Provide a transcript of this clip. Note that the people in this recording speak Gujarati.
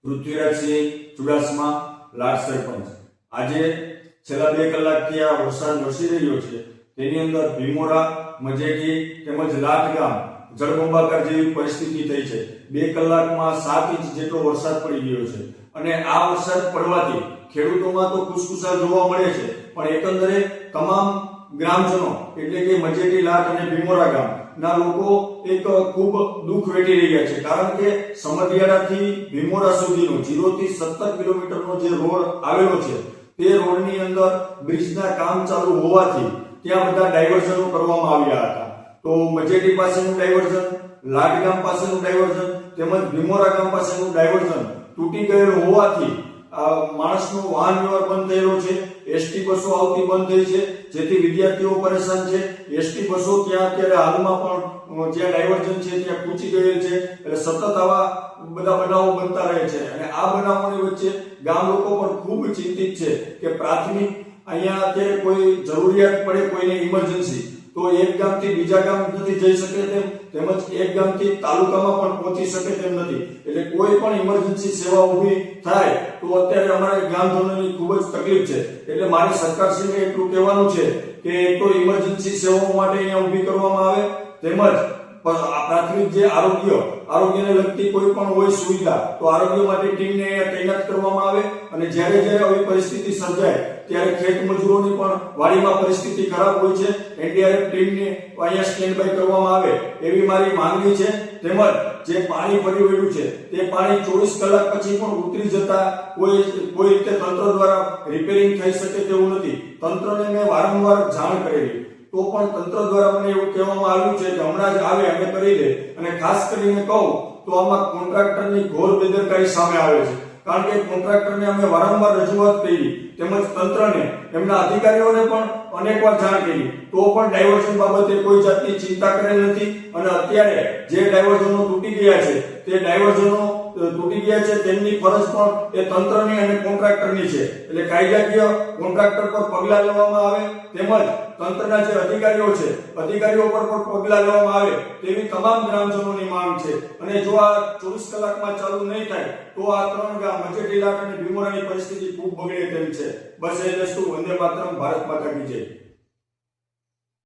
પૃથ્વીરાજસિંહ ચુડાસમા, લાડ સરપંચ। આજે છેલ્લા 2 કલાકથી આ વરસાદ વરસી રહ્યો છે, તેની અંદર ભીમોરા, મજેટી તેમજ લાઠ ગામ જળબંબાકાર જેવી પરિસ્થિતિ થઈ છે। 2 કલાકમાં 7 ઇંચ જેટલો વરસાદ પડી ગયો છે અને આ વરસાદ પડવાથી ખેડૂતોમાં તો ખુશખુશાલ જોવા મળે છે, પણ એકંદરે તમામ ગ્રામજનો એટલે કે મજેટી, લાઠ અને ભીમોરા ગામ ના લોકો એક ખૂબ દુઃખ વેઠી રહ્યા છે, કારણ કે સમઢિયાળાથી ભીમોરા સુધીનો 0 થી 17 કિલોમીટરનો જે રોડ આવેલો છે, તે રોડની અંદર બ્રિજના કામ ચાલુ હોવાથી ત્યાં બધા ડાયવર્ઝનો કરવામાં આવ્યા હતા। તો મજેટી પાસેનું ડાયવર્ઝન, લાઠ ગામ પાસેનું ડાયવર્ઝન તેમજ ભીમોરા ગામ પાસેનું ડાયવર્ઝન તૂટી ગયેલું હોવાથી માણસનો વાહન વ્યવહાર બંધ થયેલો છે। એસટી બસો આવતી બંધ થઈ છે, જેથી વિદ્યાર્થીઓ પરેશાન છે। એસટી બસો ત્યાં અત્યારે હાલમાં પણ જ્યાં ડાયવર્ઝન છે ત્યાં પૂછી ગયેલ છે, એટલે સતત આવા બધા બનાવો બનતા રહે છે અને આ બનાવોની વચ્ચે ગામ લોકો પણ ખૂબ ચિંતિત છે કે પ્રાથમિક અહીંયા અત્યારે કોઈ જરૂરિયાત પડે, કોઈને ઇમરજન્સી, તો એક ગામથી બીજા ગામ નથી જઈ શકે તેમ, તેમજ એક ગામથી તાલુકામાં પણ પહોંચી શકે તેમ નથી। એટલે કોઈ પણ ઇમરજન્સી સેવા ઊભી થાય તો અત્યારે અમારા ગ્રામજનોની ખૂબ જ તકલીફ છે। એટલે મારે સરકારશ્રીને એટલું કહેવાનું છે કે એક તો ઇમરજન્સી સેવાઓ માટે અહીંયા ઊભી કરવામાં આવે, તેમજ પ્રાથમિક જે આરોગ્યને લગતી કોઈ પણ હોય સુવિધા, તો આરોગ્ય માટે ટીમને અહીંયા તૈનાત કરવામાં આવે અને જ્યારે આવી પરિસ્થિતિ સર્જાય ત્યારે ખેત મજૂરોની પણ વાડીમાં પરિસ્થિતિ ખરાબ હોય છે, એનડીઆરએફ ટીમને અહીંયા સ્ટેન્ડ બાય કરવામાં આવે એવી મારી માંગણી છે। તેમજ જે પાણી ભરી વળ્યું છે તે પાણી 24 કલાક પછી પણ ઉતરી જતા કોઈ રીતે તંત્ર દ્વારા રિપેરિંગ થઈ શકે તેવું નથી। તંત્રને મેં વારંવાર જાણ કરેલી, તો પણ તંત્ર દ્વારા મને એવું કહેવામાં આવ્યું છે કે હમણાં જ આવે અમે કરી દે, અને ખાસ કરીને કહું તો આમાં કોન્ટ્રાક્ટરની ઘોર બેદરકારી સામે આવે છે, કારણ કે કોન્ટ્રાક્ટરને અમે વારંવાર રજૂઆત કરી, તેમજ તંત્રને, એમના અધિકારીઓને પણ અનેકવાર જાણ કરી, તો પણ ડાયવર્ઝન બાબતે કોઈ જાતની ચિંતા કરેલ નથી। અને અત્યારે જે ડાયવર્ઝનો તૂટી ગયા છે તે ડાયવર્ઝનો તૂટી ગયા છે તેમની ફરજ પણ એ તંત્રની અને કોન્ટ્રાક્ટરની છે, એટલે કાયદાકીય કોન્ટ્રાક્ટર પર પગલાં લેવામાં આવે, તેમજ તંત્રના જે અધિકારીઓ છે અધિકારીઓ પર પણ પગલાં લેવામાં આવે તેવી તમામ ગ્રામજનોની માંગ છે। અને જો આ 24 કલાકમાં ચાલુ નહીં થાય તો આ 3 ગામ મજેટી, લાઠ અને ભીમોરાની પરિસ્થિતિ ખૂબ બગડે તેમ છે। બસ એ જ વસ્તુ। વંદે માતરમ, ભારત માતા કી જય।